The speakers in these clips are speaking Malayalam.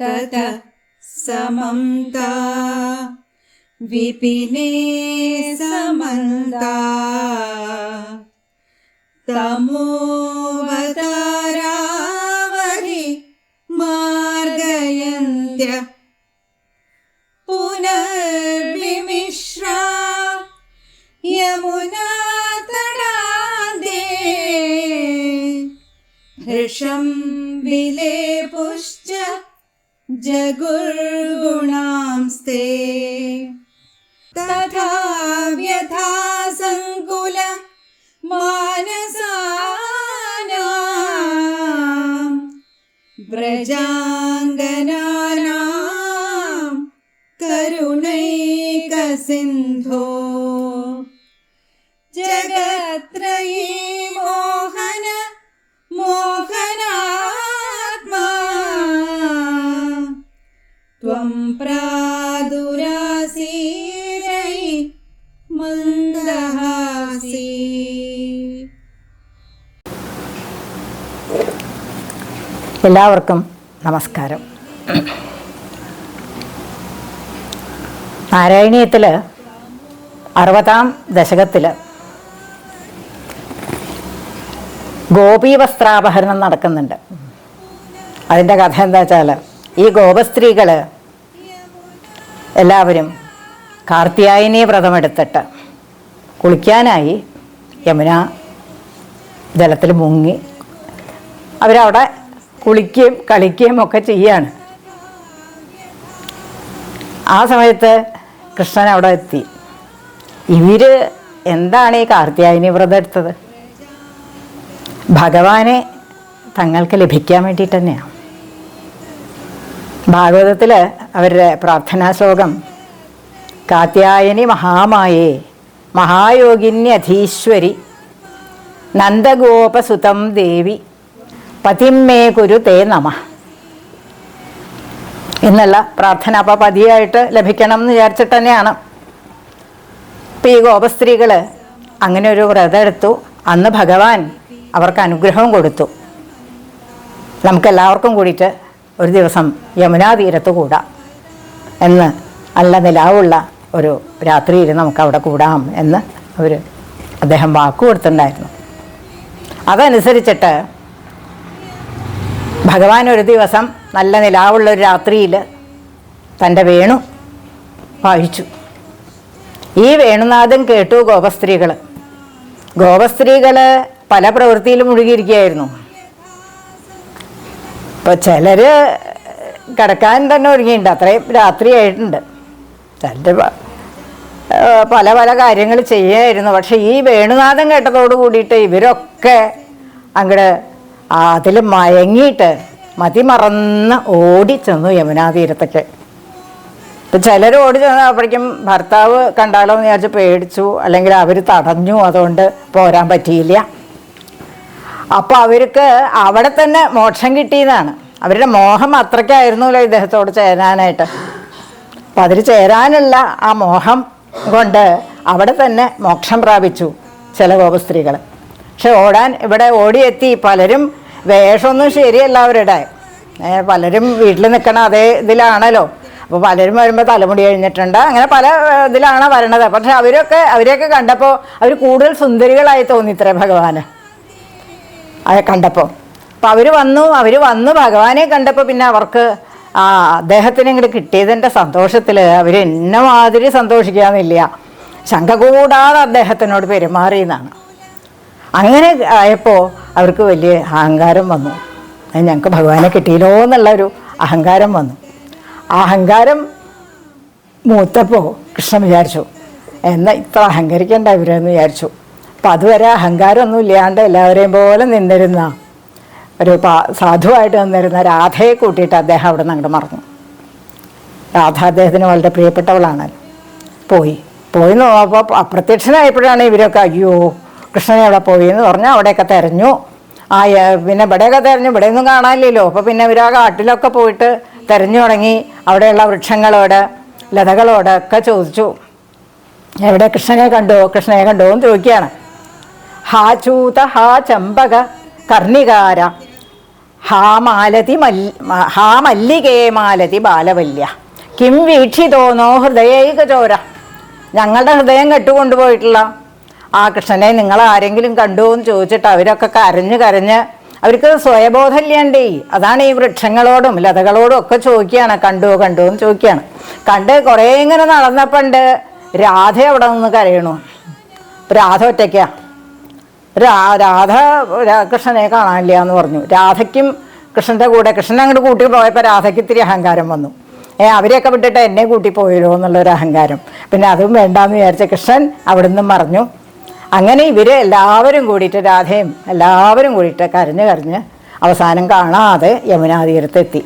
ततः समन्ता विपिने समन्ता तमोवतारावहि मार्गयन्त्य पुनर्विमिश्रा यमुनातडान्ते हृषं विलेपुश्च जगुर्गुणांस्ते तथा व्यथा संकुल मानसानां व्रजाङ्गनानां करुणैकसिन्धो जगत्त्रयी मोहन मोहनात्मा त्वं प्रादुरासीरै मन्दहासी. എല്ലാവർക്കും നമസ്കാരം. നാരായണീയത്തിൽ 60-ാം ദശകത്തിൽ ഗോപീവസ്ത്രാപഹരണം നടക്കുന്നുണ്ട്. അതിൻ്റെ കഥ എന്താ വെച്ചാൽ, ഈ ഗോപസ്ത്രീകൾ എല്ലാവരും കാർത്യായനി വ്രതമെടുത്തിട്ട് കുളിക്കാനായി യമുന ജലത്തിൽ മുങ്ങി അവരവിടെ കുളിക്കുകയും കളിക്കുകയും ഒക്കെ ചെയ്യാണ്. ആ സമയത്ത് കൃഷ്ണൻ അവിടെ എത്തി. ഇവർ എന്താണ് ഈ കാർത്യായനി വ്രതം എടുത്തത്? ഭഗവാനെ തങ്ങൾക്ക് ലഭിക്കാൻ വേണ്ടിയിട്ട് തന്നെയാണ്. ഭാഗവതത്തിൽ അവരുടെ പ്രാർത്ഥനാ ശ്ലോകം കാർത്യായനി മഹാമായേ മഹായോഗിന്യധീശ്വരി നന്ദഗോപസുതം ദേവി പതിമേ കുരു തേ നമഃ എന്നുള്ള പ്രാർത്ഥന. അപ്പോൾ പതിയായിട്ട് ലഭിക്കണം എന്ന് വിചാരിച്ചിട്ട് തന്നെയാണ്. ഇപ്പം ഈ ഗോപസ്ത്രീകൾ അങ്ങനെ ഒരു വ്രതം എടുത്തു. അന്ന് ഭഗവാൻ അവർക്ക് അനുഗ്രഹം കൊടുത്തു. നമുക്കെല്ലാവർക്കും കൂടിയിട്ട് ഒരു ദിവസം യമുനാ തീരത്ത് കൂടാം എന്ന്, നല്ല നിലാവുള്ള ഒരു രാത്രിയിൽ നമുക്കവിടെ കൂടാം എന്ന് അദ്ദേഹം വാക്കു കൊടുത്തിട്ടുണ്ടായിരുന്നു. അതനുസരിച്ചിട്ട് ഭഗവാൻ ഒരു ദിവസം നല്ല നിലാവുള്ളൊരു രാത്രിയിൽ തൻ്റെ വേണു വായിച്ചു. ഈ വേണുനാഥം കേട്ടു ഗോപസ്ത്രീകൾ. ഗോപസ്ത്രീകൾ പല പ്രവൃത്തിയിലും മുഴുകിയിരിക്കുകയായിരുന്നു. ഇപ്പോൾ ചിലർ കിടക്കാൻ തന്നെ ഒരുങ്ങിയിട്ടുണ്ട്, അത്രയും രാത്രിയായിട്ടുണ്ട്. ചിലർ പല പല കാര്യങ്ങൾ ചെയ്യായിരുന്നു. പക്ഷെ ഈ വേണുനാഥം കേട്ടതോട് കൂടിയിട്ട് ഇവരൊക്കെ അങ്ങോട്ട് അതിൽ മയങ്ങിയിട്ട് മതിമറന്ന് ഓടിച്ചെന്നു യമുനാ തീരത്തൊക്കെ. ഇപ്പം ചിലർ ഓടി ചെന്നപ്പോഴേക്കും ഭർത്താവ് കണ്ടാലോ എന്ന് വിചാരിച്ച് പേടിച്ചു, അല്ലെങ്കിൽ അവർ തടഞ്ഞു, അതുകൊണ്ട് പോരാൻ പറ്റിയില്ല. അപ്പോൾ അവർക്ക് അവിടെ തന്നെ മോക്ഷം കിട്ടിയതാണ്. അവരുടെ മോഹം അത്രയ്ക്കായിരുന്നല്ലോ ഇദ്ദേഹത്തോട് ചേരാനായിട്ട്. അപ്പം അതിൽ ചേരാനുള്ള ആ മോഹം കൊണ്ട് അവിടെ തന്നെ മോക്ഷം പ്രാപിച്ചു ചില ഗോപസ്ത്രീകൾ. പക്ഷെ ഇവിടെ ഓടിയെത്തി പലരും വേഷമൊന്നും ശരിയല്ല അവരുടെ. പലരും വീട്ടിൽ നിൽക്കണ അതേ ഇതിലാണല്ലോ. അപ്പോൾ പലരും വരുമ്പോൾ തലമുടി കഴിഞ്ഞിട്ടുണ്ട്, അങ്ങനെ പല ഇതിലാണ് വരണത്. പക്ഷെ അവരെയൊക്കെ കണ്ടപ്പോൾ അവർ കൂടുതൽ സുന്ദരികളായി തോന്നിത്രേ ഭഗവാന് കണ്ടപ്പോൾ. അപ്പം അവർ വന്നു ഭഗവാനെ കണ്ടപ്പോൾ പിന്നെ അവർക്ക് അദ്ദേഹത്തിന് ഇങ്ങോട്ട് കിട്ടിയതിൻ്റെ സന്തോഷത്തിൽ അവർ എന്ന മാതിരി സന്തോഷിക്കാമെന്നില്ല, ശങ്ക കൂടാതെ അദ്ദേഹത്തിനോട് പെരുമാറിയെന്നാണ്. അങ്ങനെ ആയപ്പോൾ അവർക്ക് വലിയ അഹങ്കാരം വന്നു. ഞങ്ങൾക്ക് ഭഗവാനെ കിട്ടിയല്ലോ എന്നുള്ളൊരു അഹങ്കാരം വന്നു. ആ അഹങ്കാരം മൂത്തപ്പോൾ കൃഷ്ണൻ വിചാരിച്ചു, എന്നാൽ ഇത്ര അഹങ്കരിക്കേണ്ട ഇവരെന്ന് വിചാരിച്ചു. അപ്പം അതുവരെ അഹങ്കാരമൊന്നും ഇല്ലാണ്ട് എല്ലാവരെയും പോലെ നിന്നിരുന്ന ഒരു സാധുവായിട്ട് നിന്നിരുന്ന രാധയെ കൂട്ടിയിട്ട് അദ്ദേഹം അവിടെ നിന്ന് അങ്ങോട്ട് മറന്നു. രാധ അദ്ദേഹത്തിന് വളരെ പ്രിയപ്പെട്ടവളാണല്ലോ. പോയി നോക്കുമ്പോൾ അപ്രത്യക്ഷനായപ്പോഴാണ് ഇവരൊക്കെ അയ്യോ കൃഷ്ണനെ അവിടെ പോയി എന്ന് പറഞ്ഞാൽ അവിടെയൊക്കെ തിരഞ്ഞു. പിന്നെ ഇവിടെയൊക്കെ തിരഞ്ഞു, ഇവിടെയൊന്നും കാണാനില്ലല്ലോ. അപ്പോൾ പിന്നെ ഇവർ ആ കാട്ടിലൊക്കെ പോയിട്ട് തിരഞ്ഞു തുടങ്ങി. അവിടെയുള്ള വൃക്ഷങ്ങളോട് ലതകളോടൊക്കെ ചോദിച്ചു, എവിടെ കൃഷ്ണനെ കണ്ടോ എന്ന് ചോദിക്കുകയാണ്. ഹാ ചൂത ഹാ ചമ്പക കർണികാര ഹാ മല്ലികേ മാലതി ബാലവല്യ കിം വീക്ഷിതോനോ ഹൃദയൈകചോര. ഞങ്ങളുടെ ഹൃദയം കെട്ടുകൊണ്ടുപോയിട്ടുള്ള ആ കൃഷ്ണനെ നിങ്ങൾ ആരെങ്കിലും കണ്ടു എന്ന് ചോദിച്ചിട്ട് അവരൊക്കെ കരഞ്ഞ് അവർക്ക് സ്വയബോധമില്ലാണ്ടേ. അതാണ് ഈ വൃക്ഷങ്ങളോടും ലതകളോടും ഒക്കെ ചോദിക്കുകയാണ്, കണ്ടു എന്ന് ചോദിക്കുകയാണ്. കണ്ട് കുറേ ഇങ്ങനെ നടന്നപ്പോണ്ട് രാധ അവിടെ നിന്ന് കരയണു. രാധ ഒറ്റയ്ക്കാ. രാധ കൃഷ്ണനെ കാണാനില്ല എന്ന് പറഞ്ഞു. രാധയ്ക്കും കൃഷ്ണൻ്റെ കൂടെ കൃഷ്ണൻ അങ്ങോട്ട് കൂട്ടി പോയപ്പോൾ രാധയ്ക്ക് ഇത്തിരി അഹങ്കാരം വന്നു. അവരെയൊക്കെ വിട്ടിട്ട് എന്നെ കൂട്ടി പോയല്ലോ എന്നുള്ളൊരു അഹങ്കാരം. പിന്നെ അതും വേണ്ടാന്ന് വിചാരിച്ച കൃഷ്ണൻ അവിടെ നിന്നും മറഞ്ഞു. അങ്ങനെ എല്ലാവരും കൂടിയിട്ട് രാധയും എല്ലാവരും കൂടിയിട്ട് കരഞ്ഞ് അവസാനം കാണാതെ യമുനാതീരത്തെത്തി.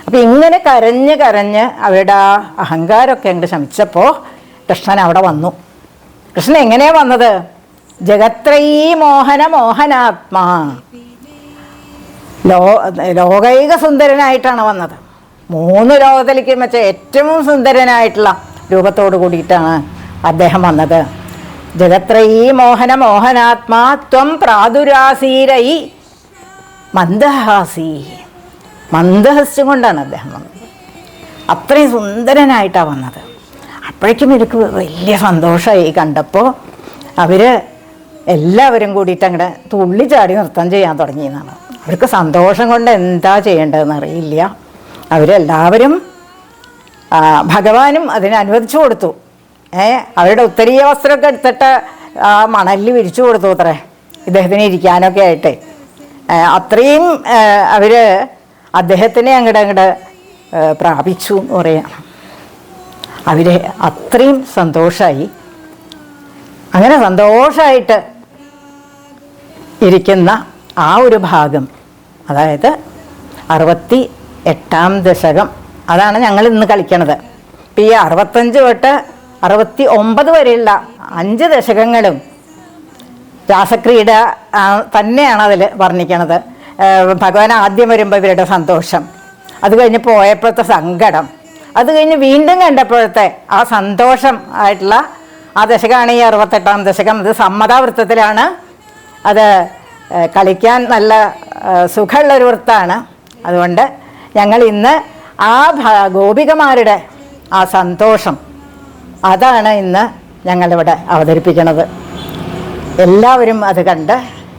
അപ്പം ഇങ്ങനെ കരഞ്ഞ് അവരുടെ ആ അഹങ്കാരമൊക്കെ അങ്ങോട്ട് ശമിച്ചപ്പോൾ കൃഷ്ണൻ അവിടെ വന്നു. കൃഷ്ണൻ എങ്ങനെയാണ് വന്നത്? ജഗത്രയീ മോഹനാത്മാ, ലോകൈക സുന്ദരനായിട്ടാണ് വന്നത്. 3 ലോകത്തിലേക്ക് വെച്ച ഏറ്റവും സുന്ദരനായിട്ടുള്ള രൂപത്തോടു കൂടിയിട്ടാണ് അദ്ദേഹം വന്നത്. ജഗത്രയീ മോഹനാത്മാ ത്വം പ്രാദുരാസീരൈ മന്ദഹസ്യം കൊണ്ടാണ് അദ്ദേഹം വന്നത്. അത്രയും സുന്ദരനായിട്ടാണ് വന്നത്. അപ്പോഴേക്കും എനിക്ക് വലിയ സന്തോഷമായി കണ്ടപ്പോൾ. എല്ലാവരും കൂടിയിട്ട് അങ്ങോട്ട് തുള്ളിച്ചാടി നൃത്തം ചെയ്യാൻ തുടങ്ങിയെന്നാണ്. അവർക്ക് സന്തോഷം കൊണ്ട് എന്താ ചെയ്യേണ്ടതെന്ന് അറിയില്ല. അവരെല്ലാവരും ഭഗവാനും അതിന് അനുവദിച്ചു കൊടുത്തു. അവരുടെ ഉത്തരീയ വസ്ത്രമൊക്കെ എടുത്തിട്ട് ആ മണലിൽ വിരിച്ചു കൊടുത്തു അത്രേ, ഇദ്ദേഹത്തിന് ഇരിക്കാനൊക്കെ ആയിട്ട്. അത്രയും അവർ അദ്ദേഹത്തിനെ അങ്ങോട്ട് പ്രാപിച്ചു എന്ന് പറയാം. അവരെ അത്രയും സന്തോഷമായി. അങ്ങനെ സന്തോഷമായിട്ട് ഇരിക്കുന്ന ആ ഒരു ഭാഗം, അതായത് 68-ാം ദശകം, അതാണ് ഞങ്ങൾ ഇന്ന് കളിക്കണത്. ഇപ്പം ഈ 65 തൊട്ട് 69 വരെയുള്ള 5 ദശകങ്ങളും രാസക്രീഡ തന്നെയാണ് അതിൽ വർണ്ണിക്കണത്. ഭഗവാൻ ആദ്യം വരുമ്പോൾ ഇവരുടെ സന്തോഷം, അത് കഴിഞ്ഞ് പോയപ്പോഴത്തെ സങ്കടം, അത് കഴിഞ്ഞ് വീണ്ടും കണ്ടപ്പോഴത്തെ ആ സന്തോഷം ആയിട്ടുള്ള ആ ദശകമാണ് ഈ 68-ാം ദശകം. ഇത് സമ്മതാവൃത്തത്തിലാണ്. അത് കളിക്കാൻ നല്ല സുഖമുള്ളൊരു വൃത്തമാണ്. അതുകൊണ്ട് ഞങ്ങൾ ഇന്ന് ആ ഗോപികമാരുടെ ആ സന്തോഷം അതാണ് ഇന്ന് ഞങ്ങളിവിടെ അവതരിപ്പിക്കുന്നത്. എല്ലാവരും അത് കണ്ട്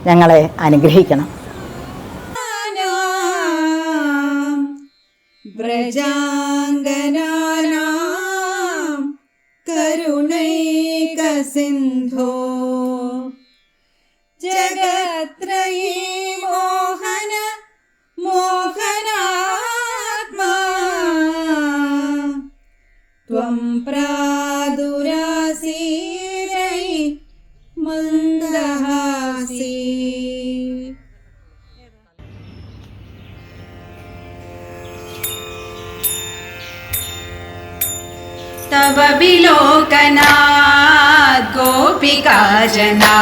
ഞങ്ങളെ അനുഗ്രഹിക്കണം. വ്രജാംഗനാനാം കരുണൈകസിന്ധോ ജഗത്രയീ മോഹനാത്മാ ത്വം പ്രാദുരാസീരൈ മന്ദഹാസീ. तव विलोकनात् गोपिका जना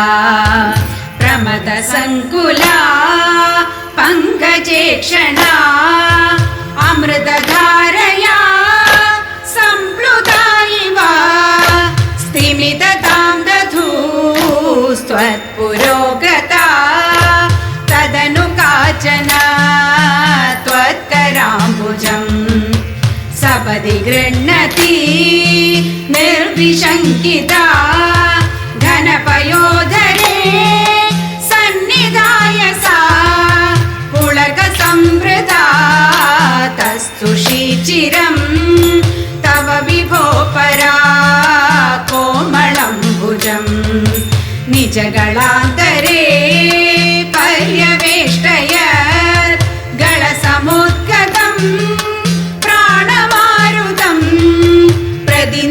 प्रमदसङ्कुला पङ्कजेक्षणा अमृतधारया सम्प्लुता इव स्तिमिततां दधूस्त्वत्पुरोगता तदनु काचना त्वत्कराम्बुजम् सपदि गृह्णति निर्विशङ्किता घनपयोधरे सन्निधाय सा पुलकसंवृता तस्तुषीचिरं तव विभो परा कोमलं निजगलान्तरे पर्यवेष्टयत् गलसमुद्गतम्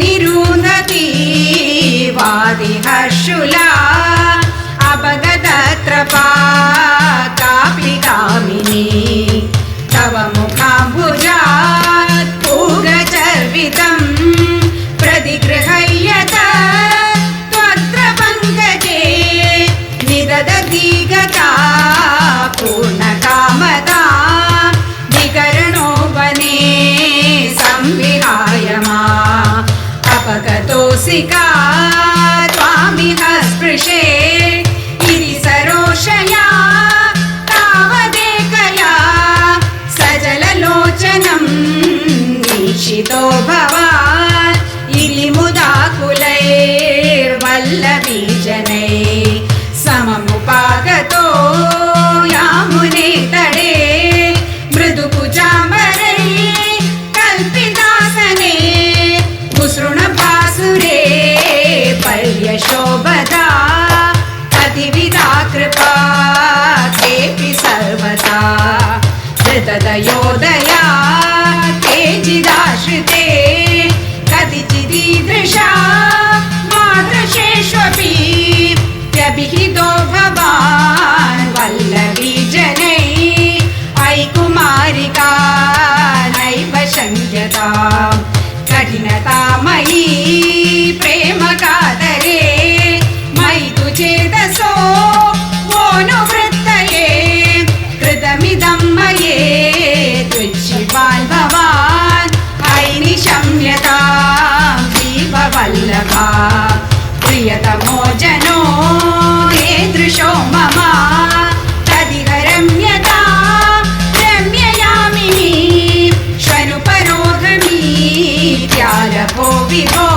निरुन्धति वादिहर्षुला अपगतत्रपा कापि कामिनी तव मुखाम्बुजात् पूगचर्वितं प्रतिगृह्यत त्वत्र पङ्कजे हंसिका त्वामिह स्पृशे इति सरोषया तावदेकया सजललोचनं वीक्षितो भवान् इति मुदा कुलैर्वल्लवीजनैः सममुपागतो यामुने तडे मृदुकुजाम्बरैः कल्पितासने मुसृणभासुरे पर्यशोभदा अतिविधा कृपा केऽपि सर्वदा धृतदयोदया केचिदाश्रिते कतिचिदीदृशा मादृशेष्वपि व्यभिहितो भवान् वल्लवीजनैः अयि कुमारिका नैव शङ्क्यताम् कठिनतामयी प्रेमकातरे मयि तु चेतसो वोऽनुवृत्तये कृतमिदं मये त्विच्छिवान् भवान् अयि निशम्यतां दीपवल्लभा प्रियतमो जनो ईदृशो मम तदिह रम्यता रम्ययामिनी श्वनुपरोधमीत्यारभो विभो